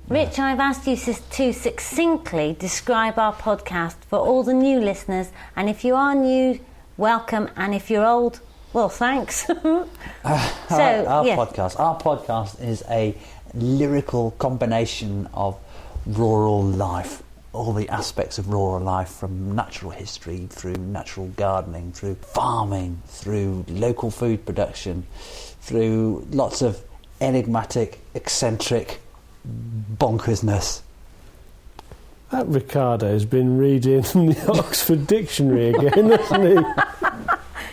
Rich, I've asked you to succinctly describe our podcast for all the new listeners, and if you are new, welcome, and if you're old, well, thanks. Our podcast is a lyrical combination of rural life, all the aspects of rural life, from natural history through natural gardening, through farming, through local food production, through lots of enigmatic, eccentric bonkersness. That Ricardo's been reading the Oxford Dictionary again, hasn't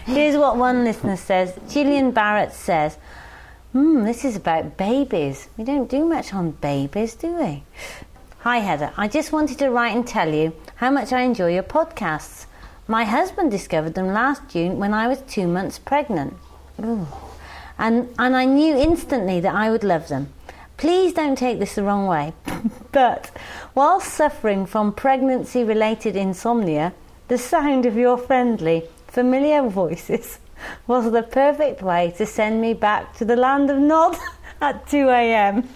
he? Here's what one listener says. Gillian Barrett says, this is about babies. We don't do much on babies, do we? Hi Heather, I just wanted to write and tell you how much I enjoy your podcasts. My husband discovered them last June when I was 2 months pregnant. Ooh. And I knew instantly that I would love them. Please don't take this the wrong way, but while suffering from pregnancy-related insomnia, the sound of your friendly, familiar voices was the perfect way to send me back to the land of Nod at 2 a.m.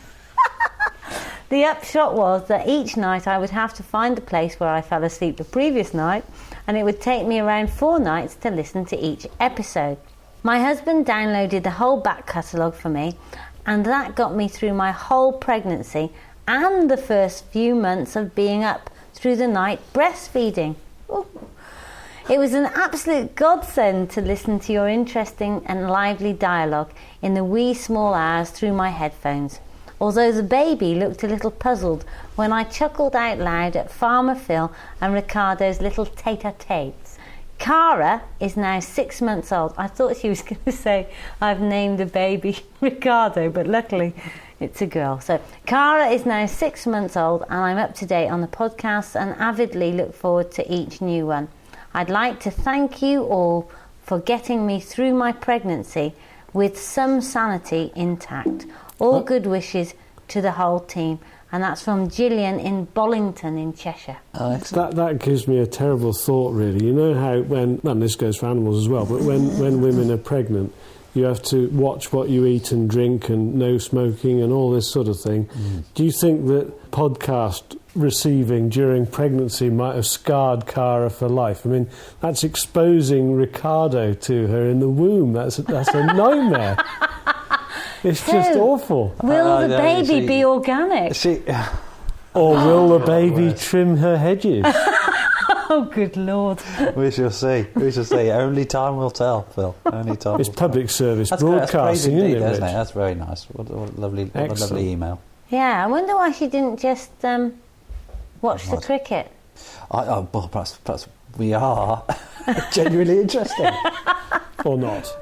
The upshot was that each night I would have to find the place where I fell asleep the previous night, and it would take me around 4 nights to listen to each episode. My husband downloaded the whole back catalogue for me, and that got me through my whole pregnancy and the first few months of being up through the night breastfeeding. Ooh. It was an absolute godsend to listen to your interesting and lively dialogue in the wee small hours through my headphones. Although the baby looked a little puzzled when I chuckled out loud at Farmer Phil and Ricardo's little tete-a-tetes. Cara is now 6 months old. I thought she was going to say, I've named the baby Ricardo, but luckily it's a girl. So Cara is now 6 months old, and I'm up to date on the podcasts and avidly look forward to each new one. I'd like to thank you all for getting me through my pregnancy with some sanity intact. All good wishes to the whole team. And that's from Gillian in Bollington in Cheshire. That gives me a terrible thought, really. You know how and this goes for animals as well, but when women are pregnant, you have to watch what you eat and drink and no smoking and all this sort of thing. Do you think that podcast receiving during pregnancy might have scarred Cara for life? I mean, that's exposing Ricardo to her in the womb. That's a nightmare. It's just awful. Will the baby be organic? Or will the baby trim her hedges? Oh, good Lord. We shall see. Only time will tell, Phil. Only time. It's will public tell. service That's broadcasting, indeed, isn't it, Rich? That's very nice. What a lovely email. Yeah, I wonder why she didn't just watch the cricket. Well, perhaps we are genuinely interesting. Or not.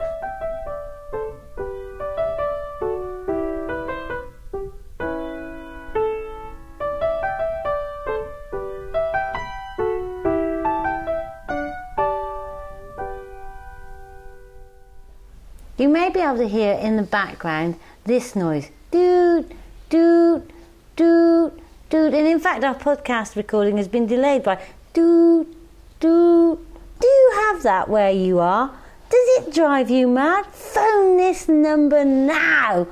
You may be able to hear in the background this noise. Doot, doot, doot, doot. And in fact, our podcast recording has been delayed by doot, doot. Do you have that where you are? Does it drive you mad? Phone this number now.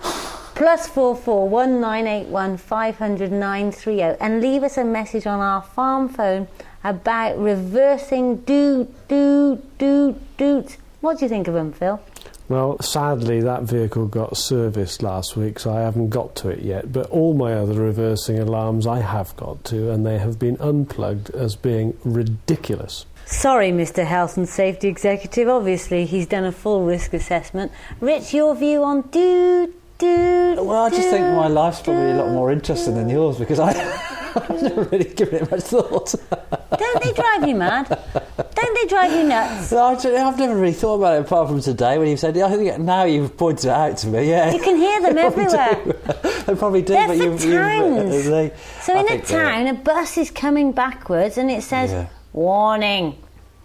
+44 1981 500 930 and leave us a message on our farm phone about reversing doot, doot, doot, doot. What do you think of them, Phil? Well, sadly, that vehicle got serviced last week, so I haven't got to it yet. But all my other reversing alarms I have got to, and they have been unplugged as being ridiculous. Sorry, Mr. Health and Safety Executive. Obviously, he's done a full risk assessment. Rich, your view on doot, doot, Well, I just think my life's probably a lot more interesting than yours, because I've never really given it much thought. Don't they drive you mad? Don't they drive you nuts? I've never really thought about it apart from today when you've said, I think now you've pointed it out to me, yeah. You can hear them everywhere. They probably do, They're but for towns. So in a town, a bus is coming backwards and it says, warning,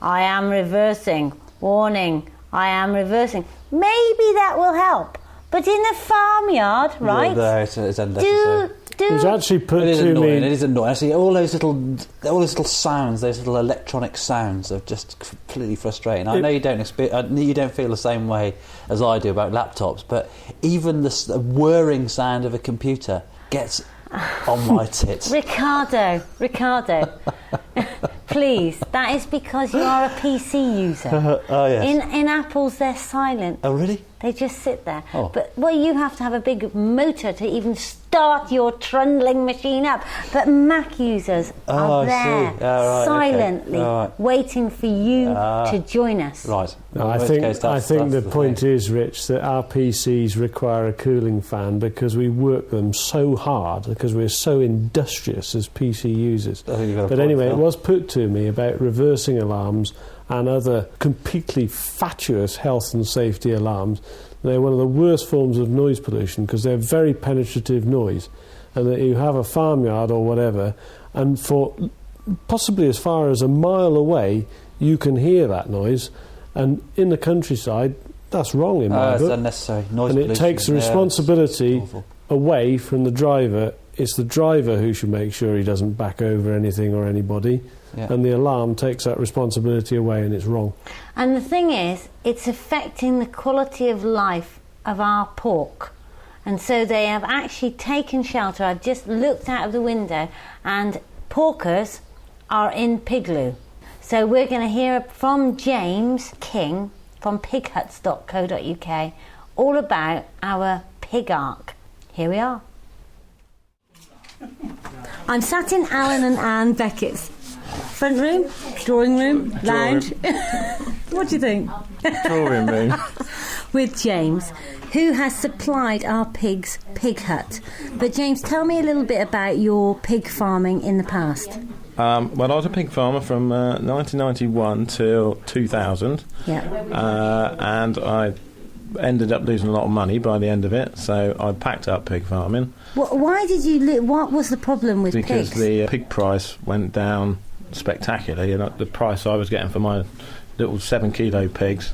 I am reversing. Warning, I am reversing. Maybe that will help. But in a farmyard, right? No, it's unnecessary. It was actually put It is to annoying. me. It is annoying. Actually, all those little sounds, those little electronic sounds, are just completely frustrating. I know you don't feel the same way as I do about laptops, but even the whirring sound of a computer gets on my tits. Ricardo, please, that is because you are a PC user. Oh, yes. In Apples, they're silent. Oh, really? They just sit there. Oh. But, well, you have to have a big motor to even start your trundling machine up. But Mac users are there, silently, waiting for you to join us. Right. No, I think the point is, Rich, that our PCs require a cooling fan because we work them so hard, because we're so industrious as PC users. But anyway, it was put to me about reversing alarms and other completely fatuous health and safety alarms. They're one of the worst forms of noise pollution because they're very penetrative noise, and that you have a farmyard or whatever, and for possibly as far as a mile away you can hear that noise, and in the countryside that's wrong in my book. It's unnecessary noise and pollution. It takes the responsibility away from the driver. It's the driver who should make sure he doesn't back over anything or anybody. Yeah. And the alarm takes that responsibility away, and it's wrong. And the thing is, it's affecting the quality of life of our pork. And so they have actually taken shelter. I've just looked out of the window, and porkers are in Pigloo. So we're going to hear from James King from pighuts.co.uk all about our pig ark. Here we are. I'm sat in Alan and Anne Beckett's front room, drawing room, lounge. What do you think? Drawing room. With James, who has supplied our pigs pig hut. But James, tell me a little bit about your pig farming in the past. Well, I was a pig farmer from 1991 till 2000. Yeah. And I ended up losing a lot of money by the end of it, so I packed up pig farming. Why did you? What was the problem with because pigs? The pig price went down spectacularly, and the price I was getting for my little 7 kilo pigs,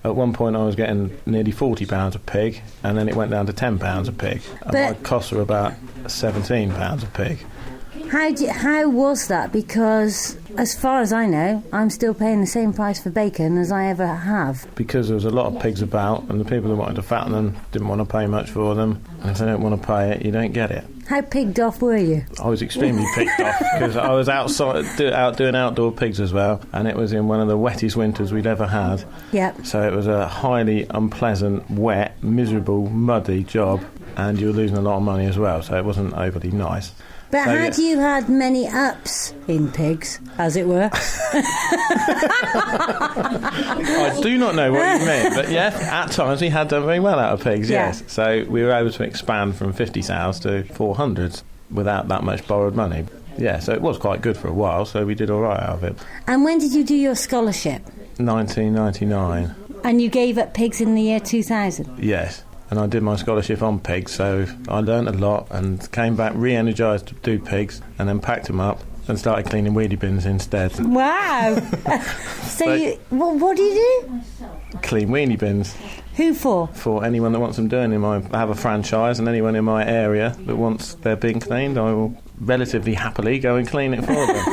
at one point I was getting nearly £40 a pig, and then it went down to £10 a pig, and my costs were about £17 a pig. How was that? Because as far as I know, I'm still paying the same price for bacon as I ever have. Because there was a lot of pigs about, and the people that wanted to fatten them didn't want to pay much for them, and if they don't want to pay it, you don't get it. How pigged off were you? I was extremely pigged off because I was out doing outdoor pigs as well, and it was in one of the wettest winters we'd ever had. Yep. So it was a highly unpleasant, wet, miserable, muddy job, and you were losing a lot of money as well, so it wasn't overly nice. But had you had many ups in pigs, as it were? I do not know what you mean, but yes, at times we had done very well out of pigs, yes. So we were able to expand from 50 sows to 400 without that much borrowed money. Yeah, so it was quite good for a while, so we did all right out of it. And when did you do your scholarship? 1999. And you gave up pigs in the year 2000? Yes. And I did my scholarship on pigs, so I learned a lot and came back re-energised to do pigs, and then packed them up and started cleaning wheelie bins instead. Wow! So what do you do? Clean wheelie bins. Who for? For anyone that wants them doing. I have a franchise, and anyone in my area that wants their bin cleaned, I will relatively happily go and clean it for them.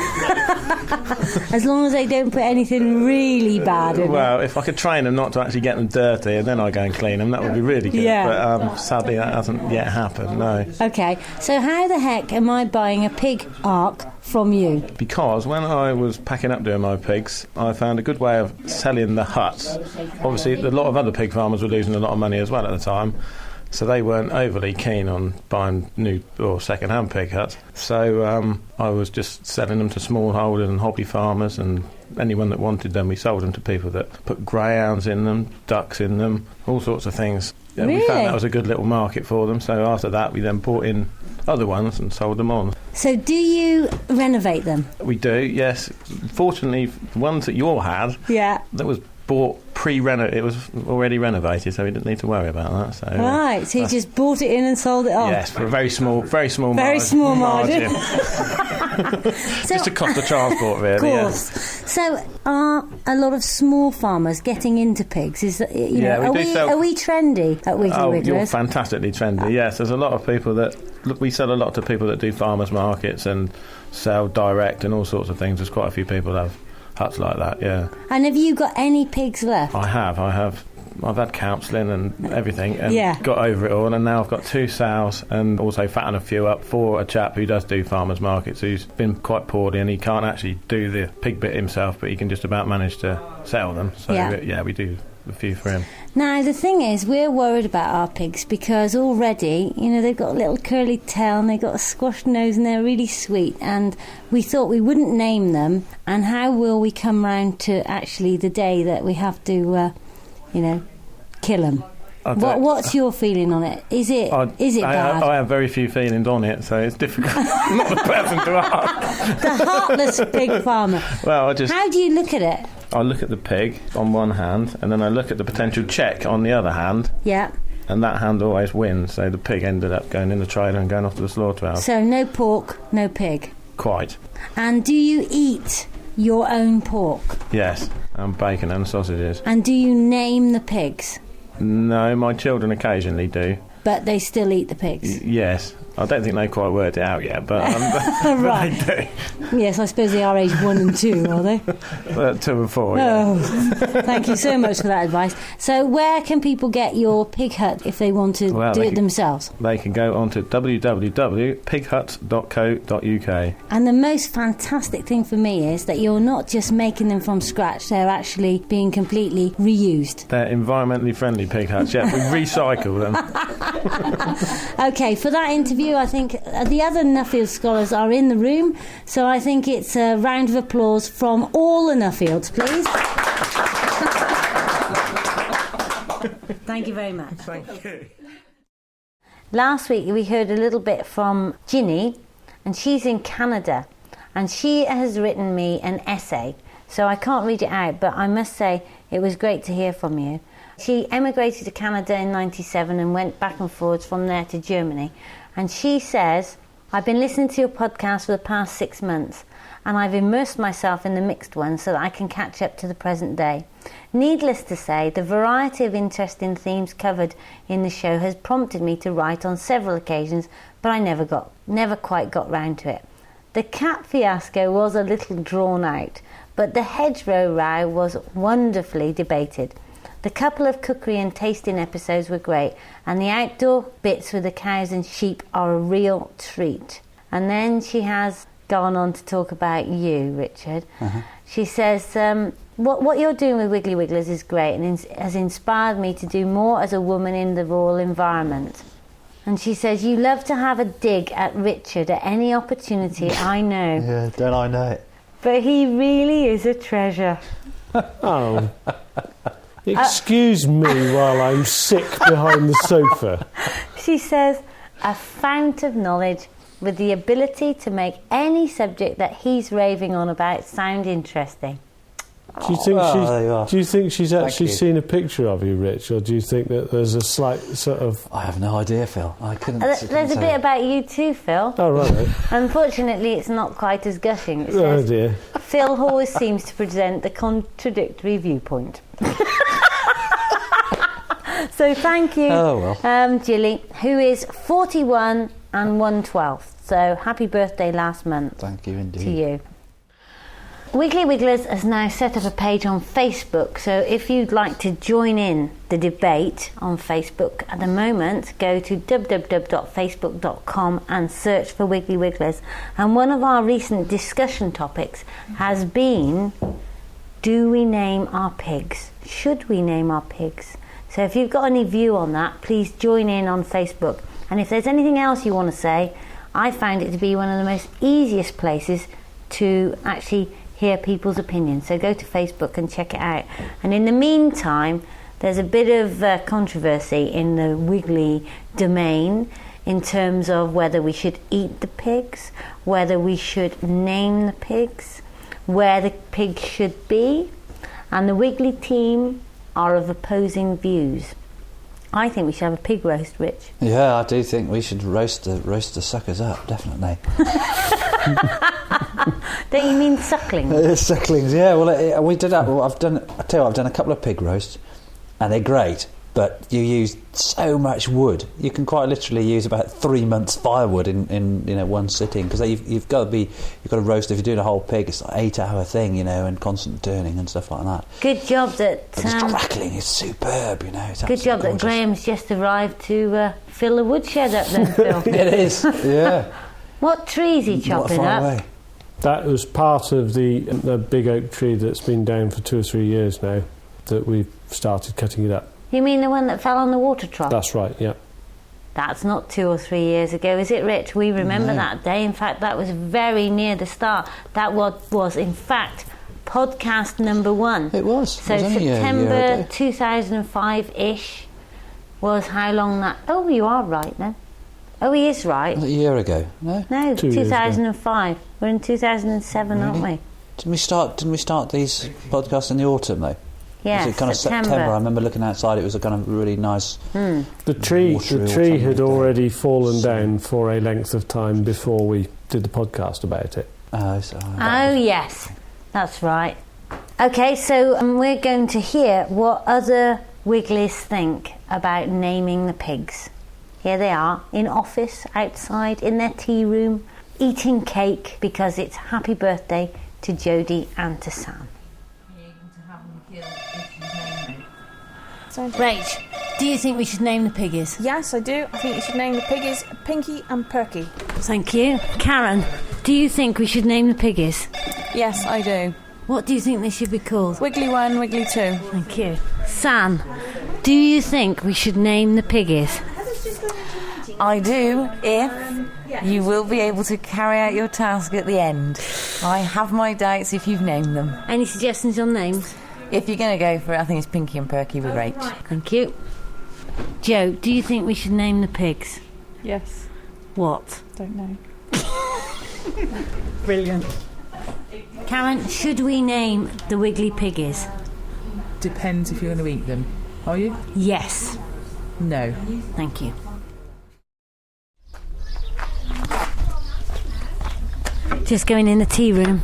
As long as they don't put anything really bad in it. Well, if I could train them not to actually get them dirty and then I go and clean them, that would be really good. Yeah. But sadly that hasn't yet happened, no. Okay, so how the heck am I buying a pig ark from you? Because when I was packing up doing my pigs, I found a good way of selling the huts. Obviously, a lot of other pig farmers were losing a lot of money as well at the time, so they weren't overly keen on buying new or second-hand pig huts. So I was just selling them to smallholders and hobby farmers, and anyone that wanted them, we sold them to people that put greyhounds in them, ducks in them, all sorts of things. Really? We found that was a good little market for them, so after that we then bought in other ones and sold them on. So do you renovate them? We do, yes. Fortunately, the ones that you all had, that was bought it was already renovated, so we didn't need to worry about that. So, right, so you just bought it in and sold it on? Yes, for a very small margin. Just to cost the transport, really. Of course. Yeah. So are a lot of small farmers getting into pigs? Are we trendy at Wiggly Wigglers? You're fantastically trendy, yes. There's a lot of people we sell a lot to people that do farmers markets and sell direct and all sorts of things. There's quite a few people that have huts like that, yeah. And have you got any pigs left? I have I've had counselling and everything and Yeah. got over it all, and now I've got 2 sows and also fatten a few up for a chap who does do farmers markets, who's been quite poorly and he can't actually do the pig bit himself, but he can just about manage to sell them. So we do a few for him. Now, the thing is, we're worried about our pigs because already, they've got a little curly tail and they've got a squashed nose and they're really sweet. And we thought we wouldn't name them. And how will we come round to actually the day that we have to, kill them? What's your feeling on it? Is it bad? I have very few feelings on it, so it's difficult. I'm not the person to ask. The heartless pig farmer. Well, how do you look at it? I look at the pig on one hand, and then I look at the potential check on the other hand. Yeah. And that hand always wins, so the pig ended up going in the trailer and going off to the slaughterhouse. So no pork, no pig. Quite. And do you eat your own pork? Yes, and bacon and sausages. And do you name the pigs? No, my children occasionally do. But they still eat the pigs? Yes. I don't think they quite worked it out yet, but, right. but they do. Yes, I suppose they are age 1 and 2, are they? 2 and 4, yeah. Oh, thank you so much for that advice. So where can people get your pig hut if they want to do it themselves? They can go on to www.pighut.co.uk. And the most fantastic thing for me is that you're not just making them from scratch, they're actually being completely reused. They're environmentally friendly pig huts, yeah. We recycle them. OK, for that interview, I think the other Nuffield scholars are in the room, so I think it's a round of applause from all the Nuffields, please. Thank you very much. Thank you. Last week we heard a little bit from Ginny, and she's in Canada, and she has written me an essay, so I can't read it out, but I must say it was great to hear from you. She emigrated to Canada in '97 and went back and forwards from there to Germany. And she says, I've been listening to your podcast for the past 6 months, and I've immersed myself in the mixed one so that I can catch up to the present day. Needless to say, the variety of interesting themes covered in the show has prompted me to write on several occasions, but I never quite got round to it. The cat fiasco was a little drawn out, but the hedgerow row was wonderfully debated. The couple of cookery and tasting episodes were great, and the outdoor bits with the cows and sheep are a real treat. And then she has gone on to talk about you, Richard. Uh-huh. She says, what you're doing with Wiggly Wigglers is great and has inspired me to do more as a woman in the rural environment. And she says, you love to have a dig at Richard at any opportunity, I know. Yeah, don't I know it? But he really is a treasure. Oh. Excuse me while I'm sick behind the sofa. She says, a fount of knowledge with the ability to make any subject that he's raving on about sound interesting. Do you think she's actually seen a picture of you, Rich, or do you think that there's a slight sort of... I have no idea, Phil. I couldn't... There's a bit about you too, Phil. Oh, right. Unfortunately, it's not quite as gushing. It says, oh, dear. Phil always seems to present the contradictory viewpoint. So thank you, Jilly, who is 41 and 1/12. So happy birthday last month. Thank you indeed. To you. Wiggly Wigglers has now set up a page on Facebook, so if you'd like to join in the debate on Facebook at the moment, go to www.facebook.com and search for Wiggly Wigglers. And one of our recent discussion topics has been, do we name our pigs? Should we name our pigs? So if you've got any view on that, please join in on Facebook. And if there's anything else you want to say, I found it to be one of the most easiest places to actually hear people's opinions. So go to Facebook and check it out. And in the meantime, there's a bit of controversy in the Wiggly domain in terms of whether we should eat the pigs, whether we should name the pigs, where the pigs should be. And the Wiggly team are of opposing views. I think we should have a pig roast, Rich. Yeah, I do think we should roast the suckers up, definitely. Don't you mean sucklings? Sucklings, yeah. Well, we did that. Well, I've done a couple of pig roasts, and they're great. but you use so much wood. You can quite literally use about 3 months firewood in one sitting, because you've got to roast. If you're doing a whole pig, it's like 8-hour thing, and constant turning and stuff like that. Good job that... But the crackling is superb, It's good job gorgeous. that Graham's just arrived to fill the woodshed up then, Phil. It is, yeah. What tree is he chopping Not far up? away. That was part of the big oak tree that's been down for 2 or 3 years now, that we've started cutting it up. You mean the one that fell on the water trough? That's right, yeah. That's not 2 or 3 years ago, is it, Rich? We remember that day. In fact, that was very near the start. That was in fact, podcast number 1. It was. So it was only September 2005-ish was how long that... Oh, you are right then. Oh, he is right. Was it a year ago? No? No, 2 years 2005. We're in 2007, Really? aren't we? Didn't we start these podcasts in the autumn, though? Yeah, Was it kind of September? I remember looking outside, it was a kind of really nice... The tree had already fallen down for a length of time before we did the podcast about it. Yes, that's right. Okay, so we're going to hear what other Wigglies think about naming the pigs. Here they are, in office, outside, in their tea room, eating cake because it's happy birthday to Jodie and to Sam. Rach, do you think we should name the piggies? Yes, I do. I think you should name the piggies Pinky and Perky. Thank you. Karen, do you think we should name the piggies? Yes, I do. What do you think they should be called? Wiggly 1, Wiggly 2. Thank you. Sam, do you think we should name the piggies? I do, if you will be able to carry out your task at the end. I have my doubts if you've named them. Any suggestions on names? If you're going to go for it, I think it's Pinky and Perky with Rach. Thank you. Joe, do you think we should name the pigs? Yes. What? Don't know. Brilliant. Karen, should we name the Wiggly piggies? Depends if you're going to eat them. Are you? Yes. No. Thank you. Just going in the tea room.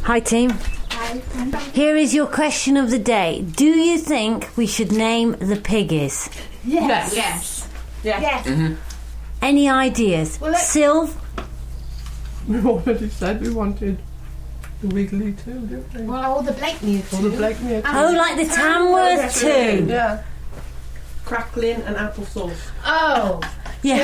Hi, team. Hi. Here is your question of the day. Do you think we should name the piggies? Yes. Yes. Yes. Mm-hmm. Any ideas? Sylv? We already said we wanted the Wiggly too, didn't we? Well, all the Blakeney too. Or the Blakeney too. Oh, like the Tamworth too? Yeah. Crackling and applesauce. Oh. Yeah.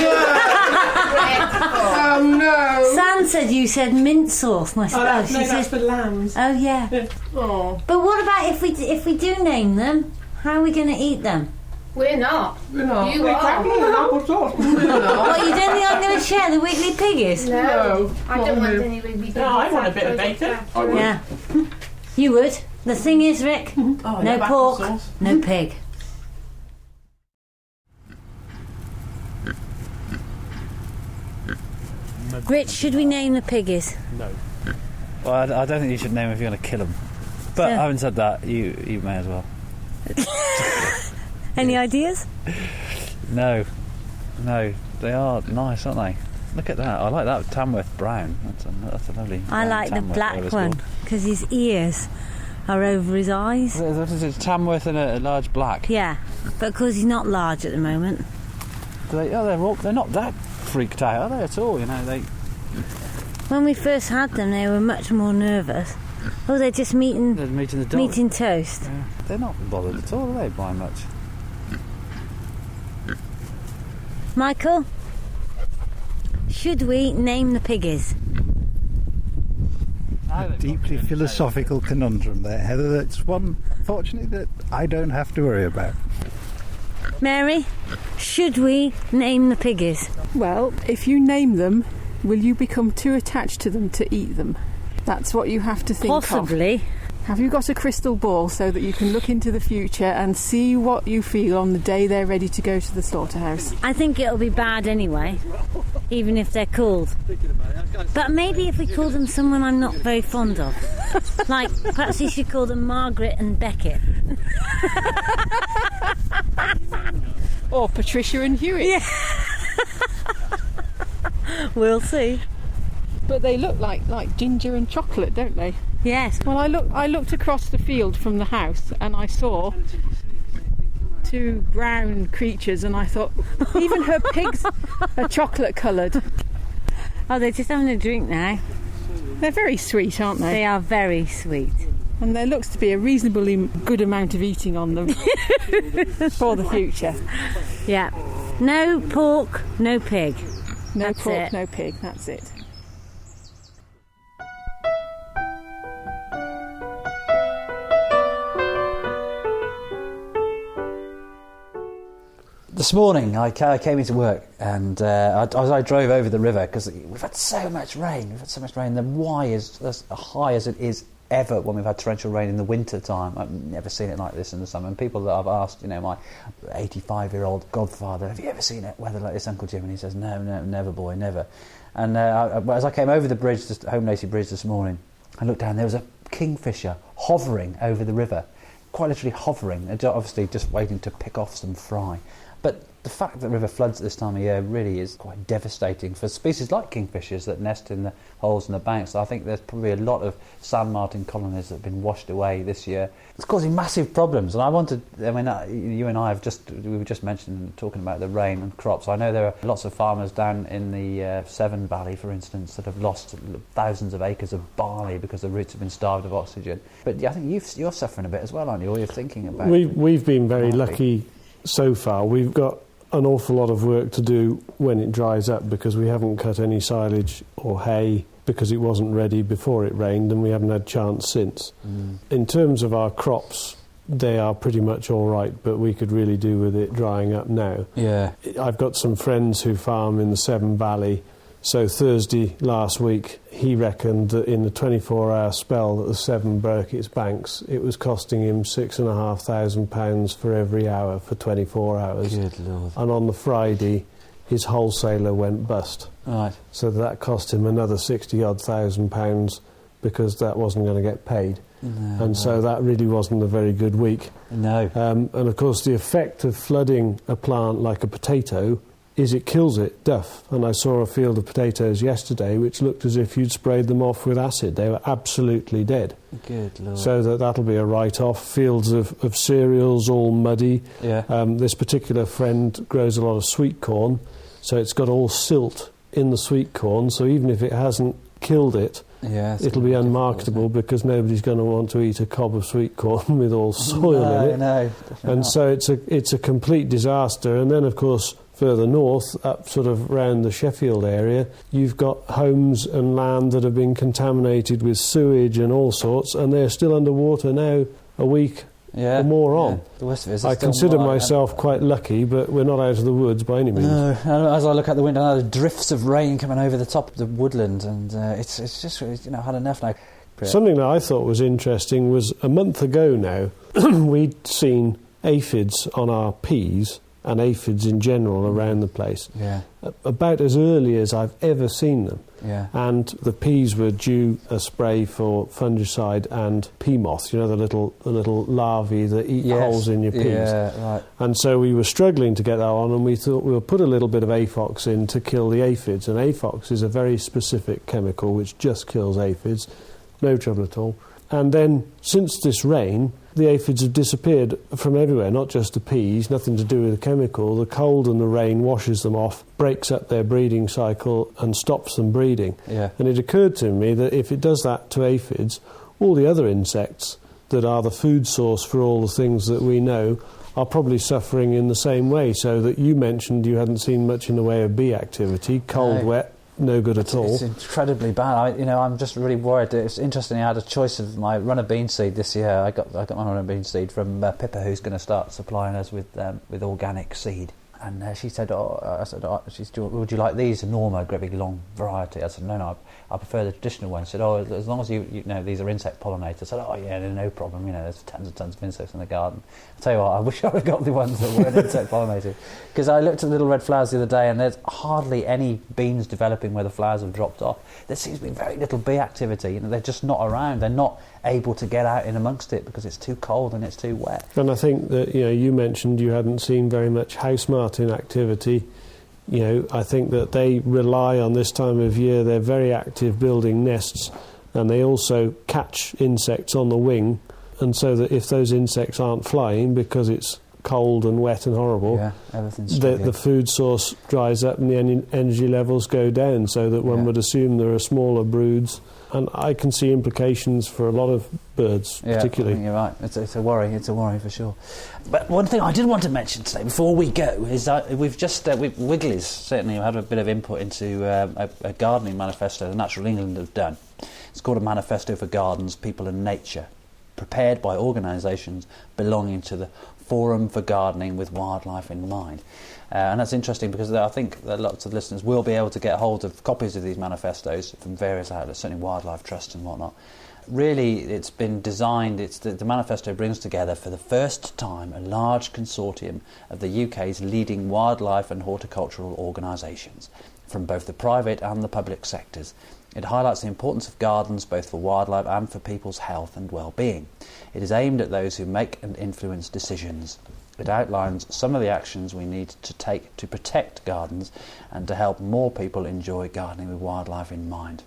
Oh no! Sam said you said mint sauce. And I said, Oh, she no, that's says, for lambs. oh yeah. Oh. But what about if we do name them? How are we going to eat them? We're not. We're not. You We're are. crackling and applesauce. We're not. What, you don't think I'm going to share the Wiggly piggies? No. I not don't want you. any Wiggly. No, I want a bit of bacon. Yeah. You would. The thing is, Rick, Oh, no yeah, pork, applesauce. no pig. Rich, should we name the piggies? No. Well, I don't think you should name them if you're going to kill them. But So- having said that, you may as well. Any ideas? No, they are nice, aren't they? Look at that. I like that Tamworth brown. That's a lovely. I brown like the Tamworth, black whatever it's one called. because his ears are over his eyes. What is it? Tamworth and a large black. Yeah, but because he's not large at the moment. They're not that freaked out, are they at all? When we first had them, they were much more nervous. Oh, they're just meeting They're meeting the dog. meeting toast. Yeah. They're not bothered at all, are they, by much? Michael, should we name the piggies? Deeply philosophical conundrum there, Heather. That's one, fortunately, that I don't have to worry about. Mary, should we name the piggies? Well, if you name them, will you become too attached to them to eat them? That's what you have to think of. Possibly. Have you got a crystal ball so that you can look into the future and see what you feel on the day they're ready to go to the slaughterhouse? I think it'll be bad anyway, even if they're called. But maybe if we call them someone I'm not very fond of. Like, perhaps you should call them Margaret and Beckett. Or Patricia and Hewitt. Yeah. We'll see. But they look like ginger and chocolate, don't they? Yes. Well, I looked across the field from the house and I saw two brown creatures, and I thought, even her pigs are chocolate coloured. Oh, they're just having a drink now. They're very sweet, aren't they? They are very sweet. And there looks to be a reasonably good amount of eating on them for the future. Yeah. No pork, no pig. No That's pork, it. no pig, that's it. This morning I came into work and as I drove over the river, because we've had so much rain, the Y is as high as it is ever when we've had torrential rain in the winter time. I've never seen it like this in the summer. And people that I've asked, my 85-year-old godfather, have you ever seen it weather like this, Uncle Jim? And he says, no, never, boy, never. And as I came over the bridge, the Home Lacey Bridge this morning, I looked down, there was a kingfisher hovering over the river, quite literally hovering, obviously just waiting to pick off some fry. But the fact that river floods at this time of year really is quite devastating for species like kingfishers that nest in the holes in the banks. I think there's probably a lot of sand martin colonies that have been washed away this year. It's causing massive problems, and you and I we were just talking about the rain and crops. I know there are lots of farmers down in the Severn Valley, for instance, that have lost thousands of acres of barley because the roots have been starved of oxygen. But I think you're suffering a bit as well, aren't you? Or you're thinking about. We've been very lucky so far. We've got an awful lot of work to do when it dries up, because we haven't cut any silage or hay because it wasn't ready before it rained, and we haven't had chance since. In terms of our crops, they are pretty much all right, but we could really do with it drying up now. Yeah. I've got some friends who farm in the Severn Valley, so Thursday last week he reckoned that in the 24-hour spell that the Severn broke its banks, it was costing him £6,500 for every hour for 24 hours. Good Lord. And on the Friday his wholesaler went bust. Right. So that cost him another £60,000 because that wasn't going to get paid. No, and so that really wasn't a very good week. No. And of course the effect of flooding a plant like a potato is it kills it, duff. And I saw a field of potatoes yesterday which looked as if you'd sprayed them off with acid. They were absolutely dead. Good Lord. So that'll be a write-off. Fields of cereals, all muddy. Yeah. This particular friend grows a lot of sweet corn, so it's got all silt in the sweet corn, so even if it hasn't killed it, it'll be unmarketable because nobody's going to want to eat a cob of sweet corn with all soil in it. No, and so it's a complete disaster. And then, of course, further north, up sort of round the Sheffield area, you've got homes and land that have been contaminated with sewage and all sorts, and they're still underwater now a week or more on. The worst of it is I consider myself quite lucky, but we're not out of the woods by any means. No, as I look out the window now, the drifts of rain coming over the top of the woodland, and it's just had enough now. Something that I thought was interesting was a month ago now, we'd seen aphids on our peas, and aphids in general around the place, about as early as I've ever seen them. Yeah. And the peas were due a spray for fungicide and pea moth, the little larvae that eat holes in your peas. Yeah, right. And so we were struggling to get that on, and we thought we'll put a little bit of Aphox in to kill the aphids. And Aphox is a very specific chemical which just kills aphids, no trouble at all. And then, since this rain, the aphids have disappeared from everywhere, not just the peas, nothing to do with the chemical. The cold and the rain washes them off, breaks up their breeding cycle and stops them breeding. Yeah. And it occurred to me that if it does that to aphids, all the other insects that are the food source for all the things that we know are probably suffering in the same way. So that you mentioned you hadn't seen much in the way of bee activity, cold, wet, no good at all. It's incredibly bad. I'm just really worried. It's interesting. I had a choice of my runner bean seed this year. I got my runner bean seed from Pippa, who's going to start supplying us with organic seed. And she said, would you like these? Norma, a great big long variety. I said, no, I prefer the traditional one. She said, as long as you know these are insect pollinators. I said, no problem. There's tons and tons of insects in the garden. I tell you what, I wish I had got the ones that weren't insect pollinated. Because I looked at the little red flowers the other day, and there's hardly any beans developing where the flowers have dropped off. There seems to be very little bee activity. They're just not around. They're not able to get out in amongst it because it's too cold and it's too wet. And I think that you mentioned you hadn't seen very much house martin activity. I think that they rely on this time of year. They're very active building nests, and they also catch insects on the wing. And so that if those insects aren't flying because it's cold and wet and horrible, everything's the food source dries up and the energy levels go down, so that one would assume there are smaller broods. And I can see implications for a lot of birds, particularly. I think you're right. It's a worry. It's a worry for sure. But one thing I did want to mention today, before we go, is that Wiggly's certainly had a bit of input into a gardening manifesto that Natural England have done. It's called a Manifesto for Gardens, People and Nature, prepared by organisations belonging to the Forum for Gardening with Wildlife in Mind. And that's interesting because I think that lots of listeners will be able to get hold of copies of these manifestos from various outlets, certainly Wildlife Trust and whatnot. Really, it's been designed, the manifesto brings together for the first time a large consortium of the UK's leading wildlife and horticultural organisations from both the private and the public sectors. It highlights the importance of gardens both for wildlife and for people's health and well-being. It is aimed at those who make and influence decisions. It outlines some of the actions we need to take to protect gardens and to help more people enjoy gardening with wildlife in mind.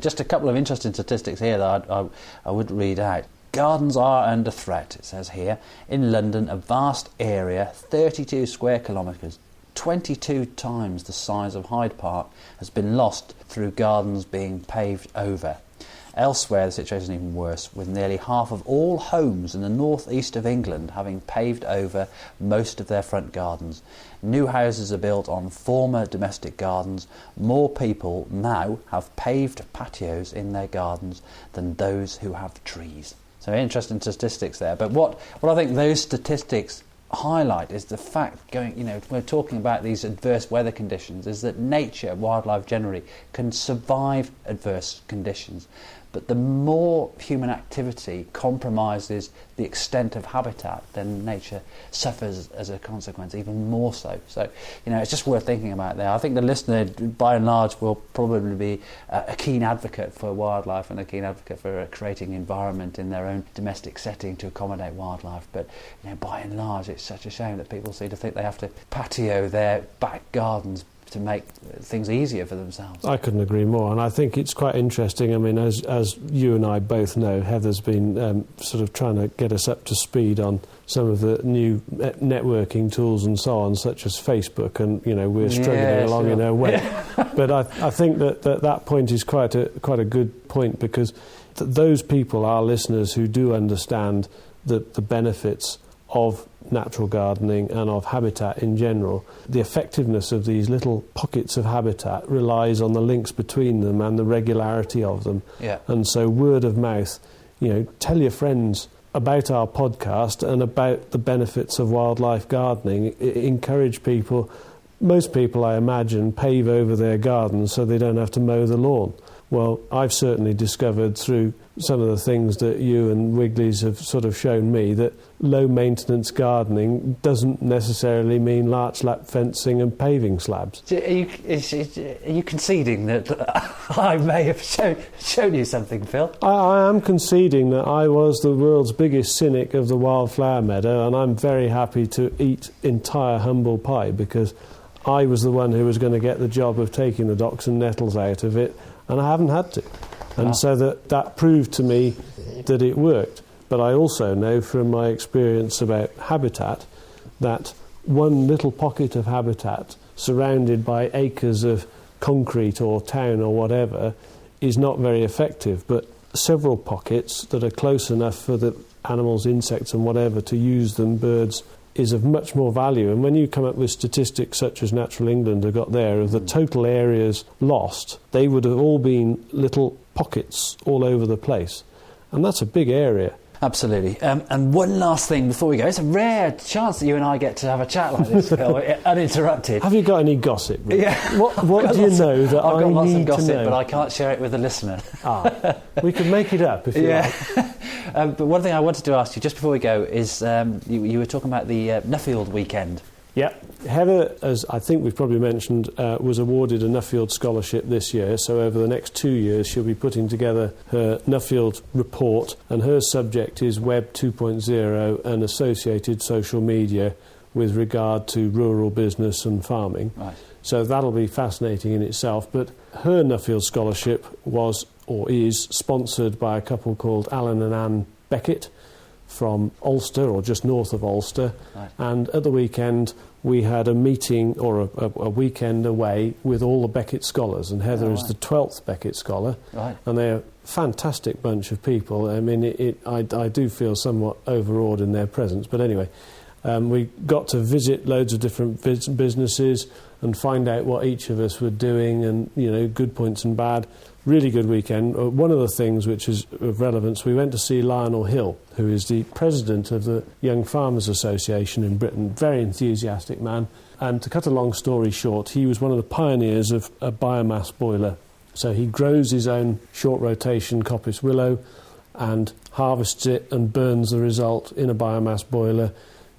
Just a couple of interesting statistics here that I would read out. Gardens are under threat, it says here. In London, a vast area, 32 square kilometres, 22 times the size of Hyde Park, has been lost through gardens being paved over. Elsewhere, the situation is even worse, with nearly half of all homes in the north-east of England having paved over most of their front gardens. New houses are built on former domestic gardens. More people now have paved patios in their gardens than those who have trees. So interesting statistics there. But what I think those statistics highlight is the fact, we're talking about these adverse weather conditions, is that nature, wildlife generally, can survive adverse conditions. But the more human activity compromises the extent of habitat, then nature suffers as a consequence, even more so. So, it's just worth thinking about there. I think the listener, by and large, will probably be a keen advocate for wildlife and a keen advocate for creating an environment in their own domestic setting to accommodate wildlife. But, by and large, it's such a shame that people seem to think they have to patio their back gardens to make things easier for themselves. I couldn't agree more, and I think it's quite interesting. I mean, as you and I both know, Heather's been sort of trying to get us up to speed on some of the new networking tools and so on, such as Facebook, and we're struggling along in our way. But I think that point is quite a good point, because those people, our listeners, who do understand the benefits of natural gardening and of habitat in general, the effectiveness of these little pockets of habitat relies on the links between them and the regularity of them. Yeah. And so word of mouth, tell your friends about our podcast and about the benefits of wildlife gardening. Encourage people. Most people, I imagine, pave over their gardens so they don't have to mow the lawn. Well, I've certainly discovered through some of the things that you and Wiggly's have sort of shown me that low-maintenance gardening doesn't necessarily mean larch lap fencing and paving slabs. Are you conceding that I may have shown you something, Phil? I am conceding that I was the world's biggest cynic of the wildflower meadow, and I'm very happy to eat entire humble pie, because I was the one who was going to get the job of taking the docks and nettles out of it, and I haven't had to. And so that proved to me that it worked. But I also know from my experience about habitat that one little pocket of habitat surrounded by acres of concrete or town or whatever is not very effective. But several pockets that are close enough for the animals, insects and whatever to use them, birds, is of much more value. And when you come up with statistics such as Natural England have got there of the total areas lost, they would have all been little pockets all over the place. And that's a big area. Absolutely. And one last thing before we go. It's a rare chance that you and I get to have a chat like this, Phil, uninterrupted. Have you got any gossip, Rick? Yeah. What do you know that I've got lots of need gossip, to know? but I can't share it with the listener. We can make it up if you like. But one thing I wanted to ask you just before we go is you were talking about the Nuffield weekend. Yeah. Heather, as I think we've probably mentioned, was awarded a Nuffield Scholarship this year, so over the next 2 years she'll be putting together her Nuffield report, and her subject is Web 2.0 and associated social media with regard to rural business and farming. Right. So that'll be fascinating in itself. But her Nuffield Scholarship was, or is, sponsored by a couple called Alan and Anne Beckett, from Ulster, or just north of Ulster. Right. And at the weekend, we had a meeting, or a weekend away with all the Beckett scholars, and Heather is the 12th Beckett scholar. Right. And they're a fantastic bunch of people. I mean, I do feel somewhat overawed in their presence, but anyway, we got to visit loads of different businesses and find out what each of us were doing, and, you know, good points and bad. Really good weekend. One of the things which is of relevance, we went to see Lionel Hill, who is the president of the Young Farmers Association in Britain. Very enthusiastic man. And to cut a long story short, he was one of the pioneers of a biomass boiler. So he grows his own short rotation coppice willow and harvests it and burns the result in a biomass boiler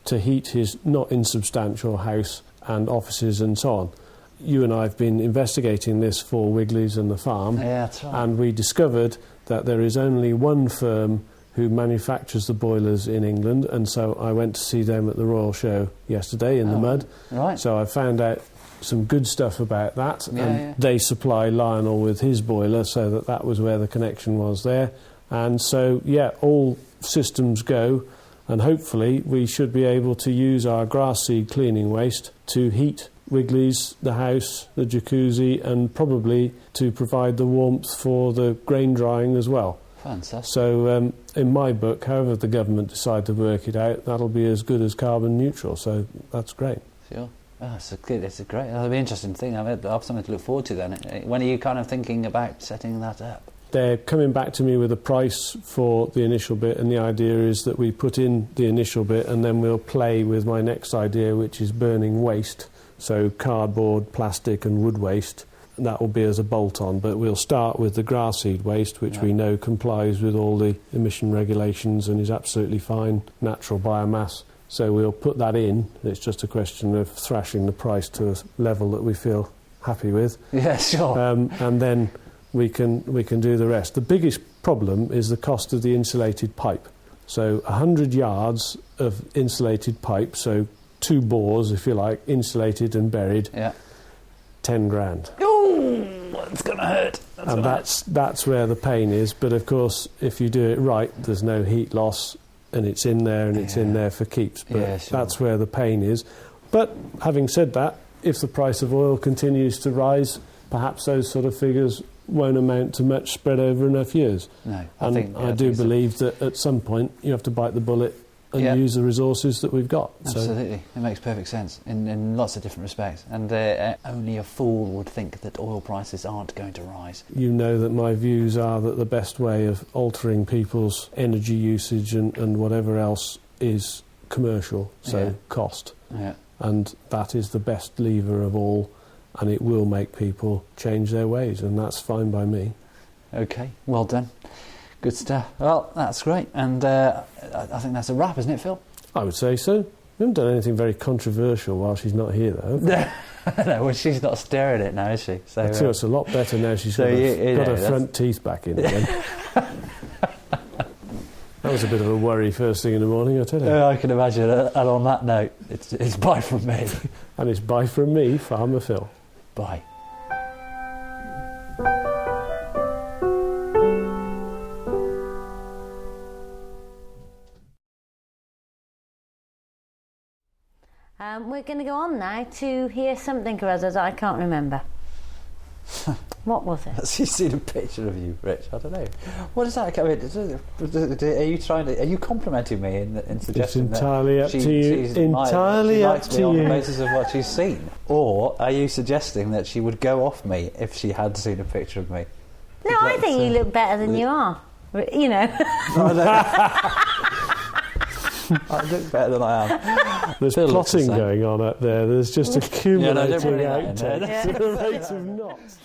to heat his not insubstantial house and offices and so on. You and I have been investigating this for Wiggly's and the farm, Yeah, that's right. and we discovered that there is only one firm who manufactures the boilers in England, and so I went to see them at the Royal Show yesterday in the mud. Right. So I found out some good stuff about that, Yeah, and yeah. they supply Lionel with his boiler, so that was where the connection was there. And so, yeah, all systems go, and hopefully we should be able to use our grass seed cleaning waste to heat Wiggly's, the house, the jacuzzi, and probably to provide the warmth for the grain drying as well. Fantastic. So in my book, however the government decide to work it out, that'll be as good as carbon neutral, so that's great. Sure. Oh, it's a great, that'll be an interesting thing. I'll have something to look forward to then. When are you kind of thinking about setting that up? They're coming back to me with a price for the initial bit, and the idea is that we put in the initial bit and then we'll play with my next idea, which is burning waste, so cardboard, plastic and wood waste. And that will be as a bolt-on, but we'll start with the grass seed waste, which we know complies with all the emission regulations and is absolutely fine, natural biomass. So we'll put that in. It's just a question of thrashing the price to a level that we feel happy with. Yeah, sure. And then we can do the rest. The biggest problem is the cost of the insulated pipe. So 100 yards of insulated pipe, so 2 bores, if you like, insulated and buried, 10 grand. Ooh, it's going to hurt. That's where the pain is. But of course, if you do it right, there's no heat loss, and it's in there, and it's in there for keeps. But that's where the pain is. But having said that, if the price of oil continues to rise, perhaps those sort of figures won't amount to much spread over enough years. No, I do believe that at some point you have to bite the bullet and use the resources that we've got. Absolutely. It makes perfect sense in lots of different respects. And only a fool would think that oil prices aren't going to rise. You know that my views are that the best way of altering people's energy usage and whatever else is commercial, so cost. Yeah. And that is the best lever of all, and it will make people change their ways, and that's fine by me. OK, well done. Good stuff. Well, that's great. And I think that's a wrap, isn't it, Phil? I would say so. We haven't done anything very controversial while she's not here, though. No, well, she's not staring at it now, is she? So, I tell it's a lot better now she's got her front teeth back in again. That was a bit of a worry first thing in the morning, I tell you. I can imagine. And on that note, it's bye from me. And it's bye from me, Farmer Phil. Bye. We're going to go on now to hear something or other that I can't remember. What was it? She's seen a picture of you, Rich. I don't know. What is that? I mean, are you complimenting me in suggesting it's entirely that up to you. Entirely up to on you. the basis of what she's seen? Or are you suggesting that she would go off me if she had seen a picture of me? No, I think you look better than you are. You know. I look better than I am. There's Phil plotting going on up there. There's just accumulating don't worry about it, outtakes at the rate of knots.